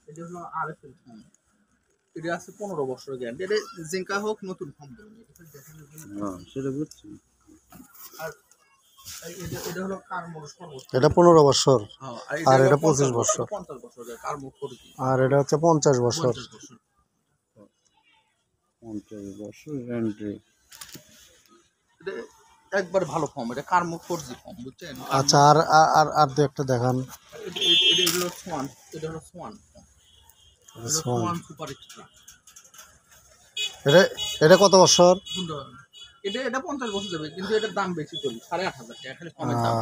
এটা হলো RFL form. এটা আছে 15 বছরের গ্যারান্টি। এটা জিঙ্কা হোক নতুন ফর্ম দেবেন, এটা দেখানোর জন্য। সেটা বুঝছি। আর এটা হলো কারমোর সর্বোচ্চ। এটা 15 বছর আর এটা 25 50 বছর 50 বছরের কারমোর ফোরজি। আর এটা হচ্ছে 50 বছর। 50 বছর। 50 বছর গ্যারান্টি। এটা একবার ভালো ফর্ম, এটা কারমোর ফোরজি ফর্ম, বুঝছেন? আচ্ছা, আর আর আর দু একটা দেখান। এটা হলো সোয়ান, এটা হলো Swan form. Swan super extra. এটা এটা কত বছর? এটা 50 বছর যাবে, কিন্তু এটার দাম বেশি চলবে, 8,500 টাকা খালি ফর্মের দাম।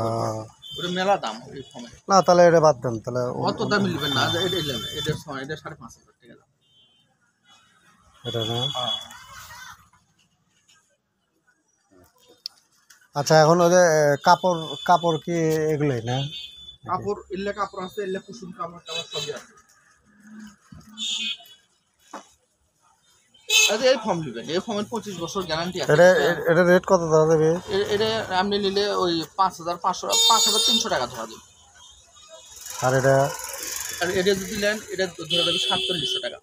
ওটা মেলা দাম এই ফর্মের। না তাহলে এটা বাদ দেন, তাহলে অত দাম নেবেন না, এটা নেবেন, এটা 5,500 টাকা দাম। এটা না। আচ্ছা, এখন ওই যে কাপড় কাপড় কি এগুলোই না? কাপড় এলে কাপড় আছে, এলে কুসুম কাপড় টাপড় সবই আছে। আচ্ছা, এই ফর্ম নেবেন, এই ফর্মের 25 বছর গ্যারান্টি আছে। এটা রেট কত ধরা যাবে? এটা আপনি নিলে ওই 5,500 5,300 টাকা ধরা যাবে। আর এটা যদি নেন, এটা ধরে যাবে 4,700 টাকা।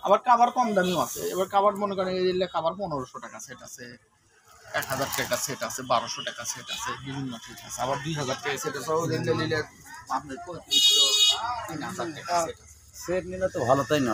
আবার কাবার কম দামিও আছে। এবার কাবার মনে করেন এলে কাবার 1,500 টাকা সেট আছে, 1,000 টাকা সেট আছে, 1,200 টাকা সেট আছে, বিভিন্ন সেট আছে। আবার 2,000 টাকা সেট আছে, ওদের নিলে আপনার 3,500 3,000 টাকা সেট আছে। সেট নিলে তো ভালো, তাই না?